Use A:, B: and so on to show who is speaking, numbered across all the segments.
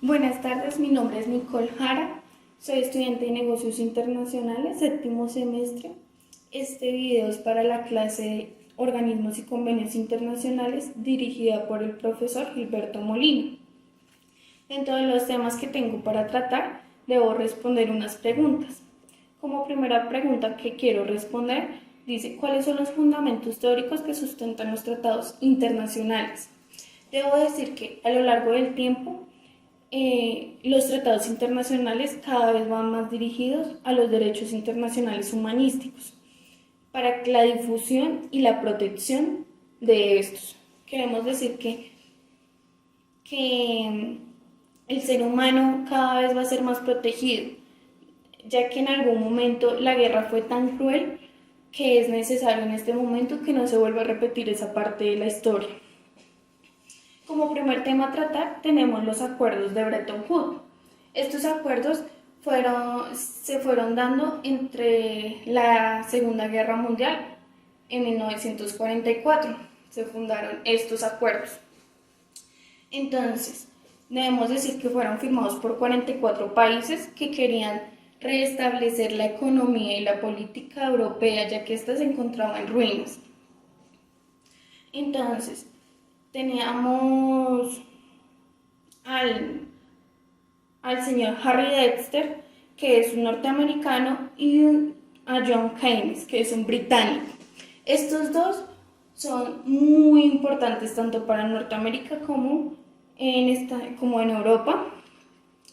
A: Buenas tardes, mi nombre es Nicole Jara, soy estudiante de Negocios Internacionales, séptimo semestre. Este video es para la clase de Organismos y Convenios Internacionales dirigida por el profesor Gilberto Molina. Dentro de los temas que tengo para tratar, debo responder unas preguntas. Como primera pregunta que quiero responder, dice, ¿cuáles son los fundamentos teóricos que sustentan los tratados internacionales? Debo decir que a lo largo del tiempo, los tratados internacionales cada vez van más dirigidos a los derechos internacionales humanísticos para la difusión y la protección de estos. Queremos decir que el ser humano cada vez va a ser más protegido, ya que en algún momento la guerra fue tan cruel que es necesario en este momento que no se vuelva a repetir esa parte de la historia. Como primer tema a tratar tenemos los acuerdos de Bretton Woods. Estos acuerdos se fueron dando entre la Segunda Guerra Mundial en 1944. Se fundaron estos acuerdos. Entonces, debemos decir que fueron firmados por 44 países que querían restablecer la economía y la política europea, ya que ésta se encontraba en ruinas. Entonces, teníamos al señor Harry Dexter, que es un norteamericano, y a John Keynes, que es un británico. Estos dos son muy importantes tanto para Norteamérica como en Europa.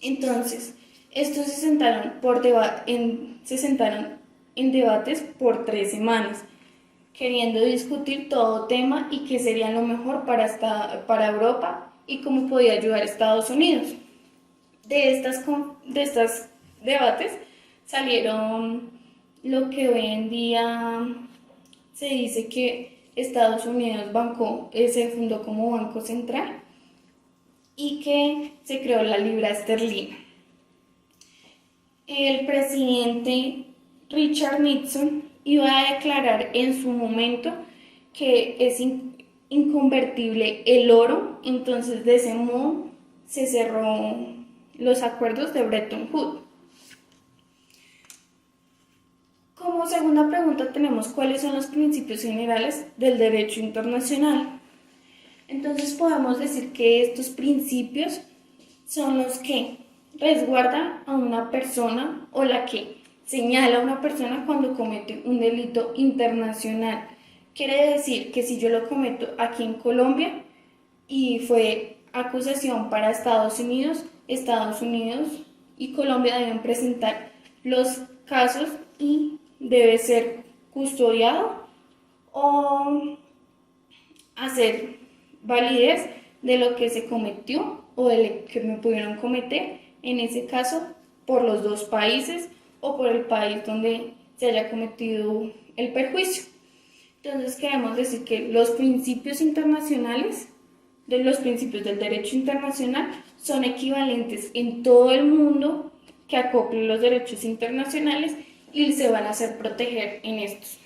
A: Entonces, estos se sentaron en debates por 3 semanas, queriendo discutir todo tema y qué sería lo mejor para Europa y cómo podía ayudar a Estados Unidos. De estos debates salieron lo que hoy en día se dice que Estados Unidos se fundó como Banco Central y que se creó la libra esterlina. El presidente Richard Nixon iba a declarar en su momento que es inconvertible el oro, entonces de ese modo se cerró los acuerdos de Bretton Woods. Como segunda pregunta tenemos cuáles son los principios generales del derecho internacional. Entonces podemos decir que estos principios son los que resguardan a una persona o la que señala a una persona cuando comete un delito internacional. Quiere decir que si yo lo cometo aquí en Colombia y fue acusación para Estados Unidos y Colombia deben presentar los casos y debe ser custodiado o hacer validez de lo que se cometió o de lo que me pudieron cometer, en ese caso por los dos países o por el país donde se haya cometido el perjuicio. Entonces queremos decir que los principios internacionales, los principios del derecho internacional, son equivalentes en todo el mundo que acoplen los derechos internacionales y se van a hacer proteger en estos.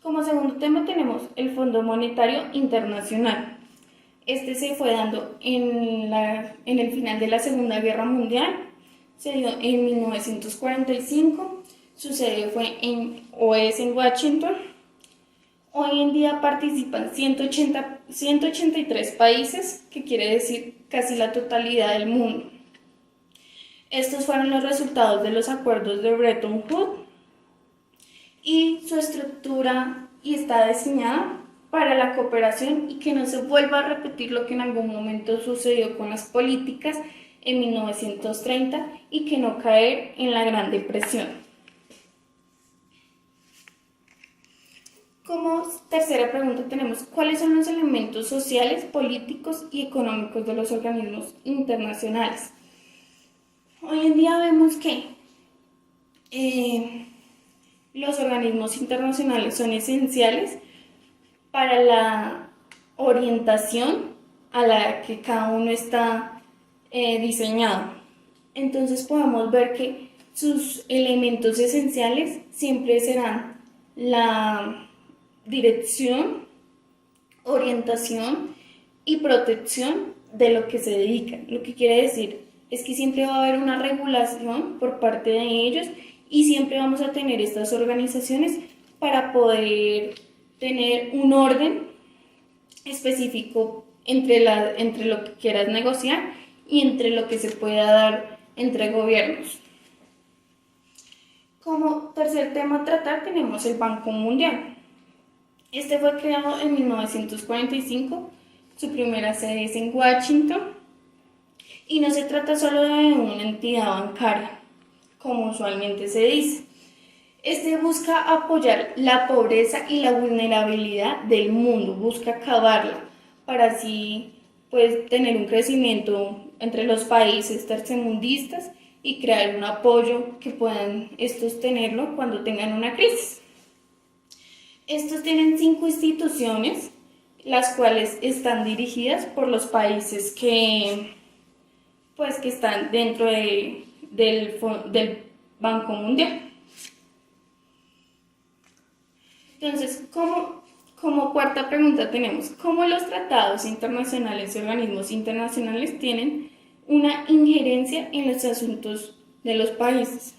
A: Como segundo tema tenemos el Fondo Monetario Internacional. Este se fue dando en el final de la Segunda Guerra Mundial, se dio en 1945, su sede es en Washington. Hoy en día participan 183 países, que quiere decir casi la totalidad del mundo. Estos fueron los resultados de los acuerdos de Bretton Woods y su estructura está diseñada para la cooperación y que no se vuelva a repetir lo que en algún momento sucedió con las políticas en 1930 y que no caer en la Gran Depresión. Como tercera pregunta tenemos, ¿cuáles son los elementos sociales, políticos y económicos de los organismos internacionales? Hoy en día vemos que los organismos internacionales son esenciales para la orientación a la que cada uno está diseñado. Entonces podemos ver que sus elementos esenciales siempre serán la dirección, orientación y protección de lo que se dedican. Lo que quiere decir es que siempre va a haber una regulación por parte de ellos y siempre vamos a tener estas organizaciones para poder tener un orden específico entre lo que quieras negociar y entre lo que se pueda dar entre gobiernos. Como tercer tema a tratar tenemos el Banco Mundial. Este fue creado en 1945, su primera sede es en Washington y no se trata solo de una entidad bancaria, como usualmente se dice. Este busca apoyar la pobreza y la vulnerabilidad del mundo, busca acabarla para así pues, tener un crecimiento entre los países tercermundistas y crear un apoyo que puedan estos tenerlo cuando tengan una crisis. Estos tienen 5 instituciones, las cuales están dirigidas por los países que están dentro del Banco Mundial. Entonces, como cuarta pregunta tenemos, ¿cómo los tratados internacionales y organismos internacionales tienen una injerencia en los asuntos de los países?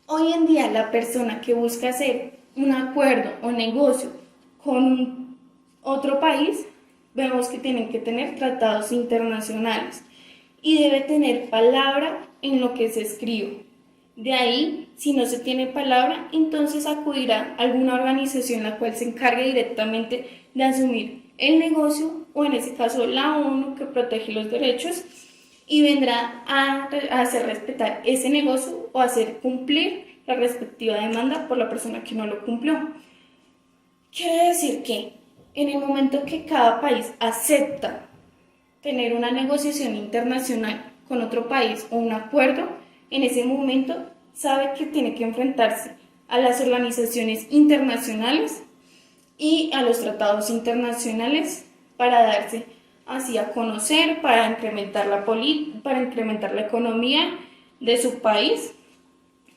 A: Hoy en día, la persona que busca hacer un acuerdo o negocio con otro país, vemos que tienen que tener tratados internacionales y debe tener palabra en lo que se escribe. De ahí, si no se tiene palabra, entonces acudirá a alguna organización la cual se encargue directamente de asumir el negocio, o en ese caso la ONU, que protege los derechos, y vendrá a hacer respetar ese negocio o hacer cumplir la respectiva demanda por la persona que no lo cumplió. Quiere decir que en el momento que cada país acepta tener una negociación internacional con otro país o un acuerdo, en ese momento sabe que tiene que enfrentarse a las organizaciones internacionales y a los tratados internacionales para darse así a conocer, para incrementar la economía de su país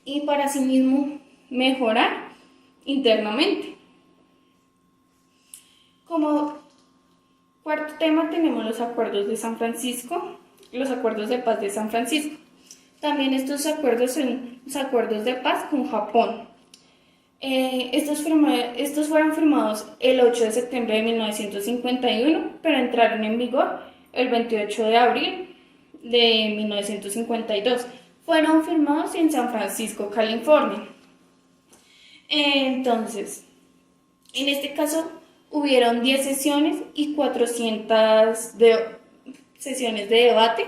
A: y para asimismo mejorar internamente. Como cuarto tema tenemos los acuerdos de San Francisco, los acuerdos de paz de San Francisco. También estos acuerdos son los acuerdos de paz con Japón. Estos fueron firmados el 8 de septiembre de 1951, pero entraron en vigor el 28 de abril de 1952. Fueron firmados en San Francisco, California. Entonces, en este caso hubieron 10 sesiones y 400 sesiones de debate,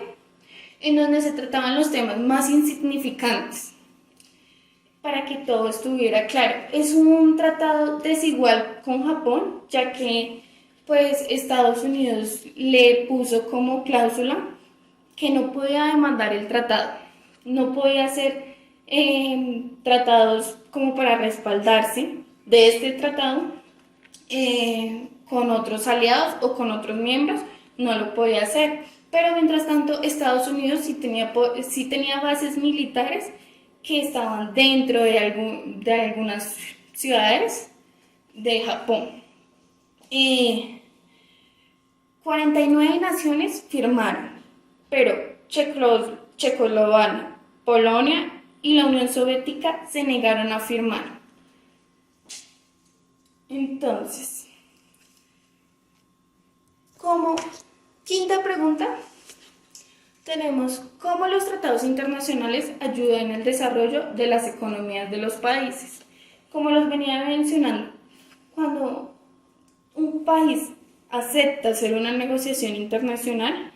A: en donde se trataban los temas más insignificantes, para que todo estuviera claro. Es un tratado desigual con Japón, ya que Estados Unidos le puso como cláusula que no podía demandar el tratado, no podía hacer tratados como para respaldarse de este tratado con otros aliados o con otros miembros, no lo podía hacer. Pero mientras tanto, Estados Unidos sí tenía bases militares que estaban dentro de algunas ciudades de Japón. 49 naciones firmaron, pero Checoslovaquia, Polonia y la Unión Soviética se negaron a firmar. Entonces, como quinta pregunta, tenemos cómo los tratados internacionales ayudan en el desarrollo de las economías de los países. Como los venía mencionando, cuando un país acepta hacer una negociación internacional,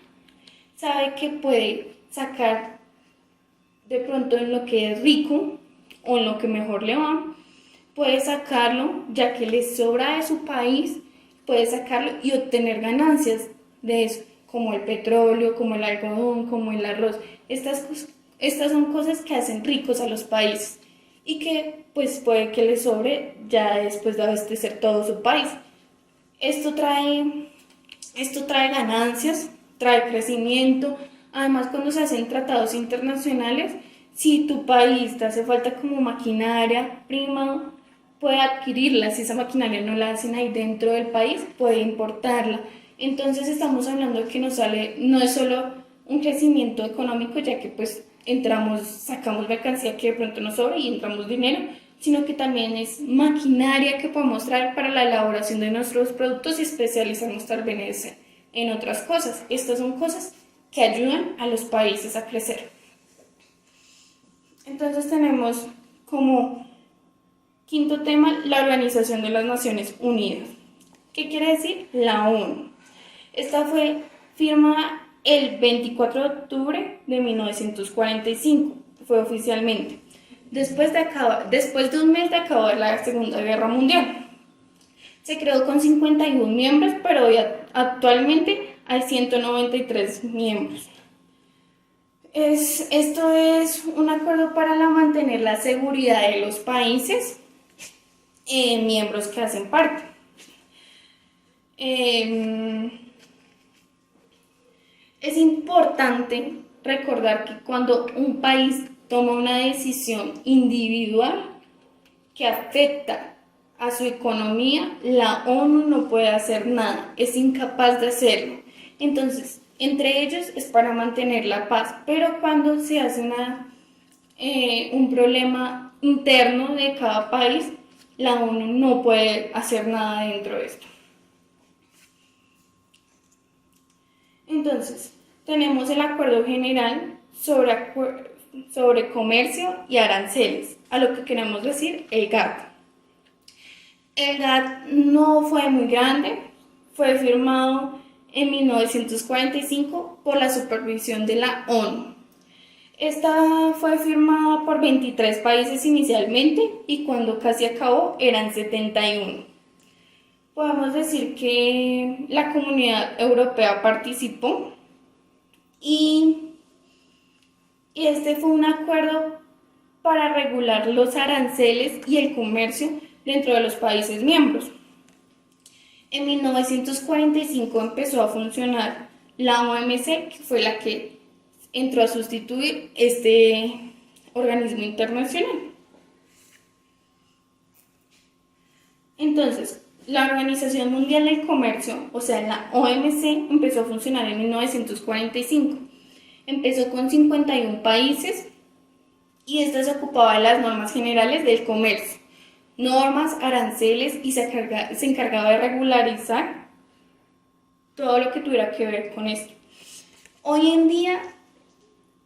A: sabe que puede sacar de pronto en lo que es rico o en lo que mejor le va, puede sacarlo ya que le sobra de su país, puede sacarlo y obtener ganancias de eso, como el petróleo, como el algodón, como el arroz. Estas son cosas que hacen ricos a los países y que puede que les sobre ya después de abastecer todo su país. Esto trae ganancias, trae crecimiento. Además, cuando se hacen tratados internacionales, si tu país te hace falta como maquinaria prima, puede adquirirla. Si esa maquinaria no la hacen ahí dentro del país, puede importarla. Entonces estamos hablando de que no es solo un crecimiento económico, ya que pues sacamos mercancía que de pronto nos sobra y entramos dinero, sino que también es maquinaria que podemos traer para la elaboración de nuestros productos y especializarnos tal vez en otras cosas. Estas son cosas que ayudan a los países a crecer. Entonces tenemos como quinto tema la Organización de las Naciones Unidas. ¿Qué quiere decir? La ONU. Esta fue firmada el 24 de octubre de 1945, fue oficialmente, después de un mes de acabar la Segunda Guerra Mundial. Se creó con 51 miembros, pero hoy actualmente hay 193 miembros. Esto es un acuerdo para mantener la seguridad de los países miembros que hacen parte. Es importante recordar que cuando un país toma una decisión individual que afecta a su economía, la ONU no puede hacer nada, es incapaz de hacerlo. Entonces, entre ellos es para mantener la paz, pero cuando se hace un problema interno de cada país, la ONU no puede hacer nada dentro de esto. Entonces, tenemos el Acuerdo General sobre Comercio y Aranceles, a lo que queremos decir el GATT. El GATT no fue muy grande, fue firmado en 1945 por la supervisión de la ONU. Esta fue firmada por 23 países inicialmente y cuando casi acabó eran 71. Podemos decir que la Comunidad Europea participó y este fue un acuerdo para regular los aranceles y el comercio dentro de los países miembros. En 1945 empezó a funcionar la OMC, que fue la que entró a sustituir este organismo internacional. Entonces, la Organización Mundial del Comercio, o sea, la OMC, empezó a funcionar en 1945. Empezó con 51 países y esta se ocupaba de las normas generales del comercio, normas, aranceles y se encargaba de regularizar todo lo que tuviera que ver con esto. Hoy en día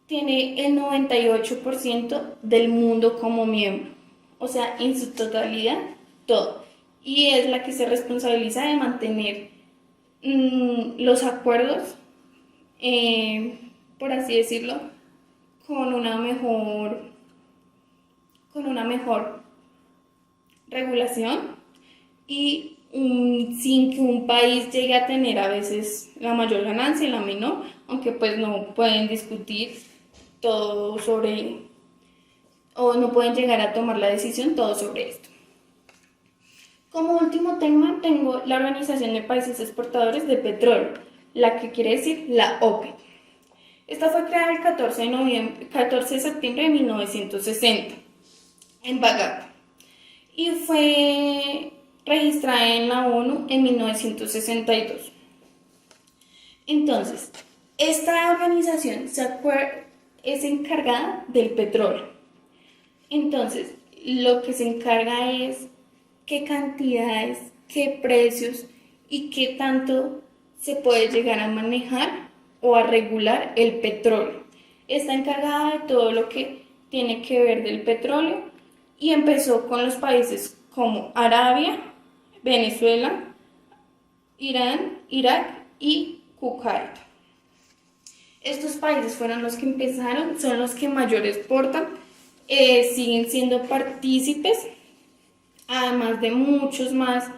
A: tiene el 98% del mundo como miembro, o sea, en su totalidad, todo. Y es la que se responsabiliza de mantener los acuerdos, por así decirlo, con una mejor regulación y sin que un país llegue a tener a veces la mayor ganancia y la menor, aunque pues no pueden discutir todo o no pueden llegar a tomar la decisión todo sobre esto. Como último tema tengo la Organización de Países Exportadores de Petróleo, la que quiere decir la OPEC. Esta fue creada el 14 de septiembre de 1960 en Bagdad y fue registrada en la ONU en 1962. Entonces, esta organización es encargada del petróleo. Entonces, lo que se encarga es qué cantidades, qué precios y qué tanto se puede llegar a manejar o a regular el petróleo. Está encargada de todo lo que tiene que ver del petróleo y empezó con los países como Arabia, Venezuela, Irán, Irak y Kuwait. Estos países fueron los que empezaron, son los que mayor exportan, siguen siendo partícipes, además de muchos más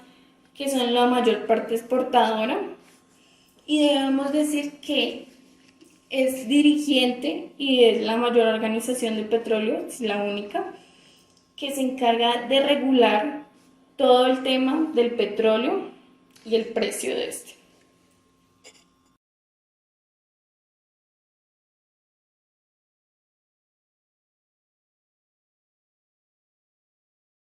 A: que son la mayor parte exportadora. Y debemos decir que es dirigente y es la mayor organización de petróleo, es la única, que se encarga de regular todo el tema del petróleo y el precio de este.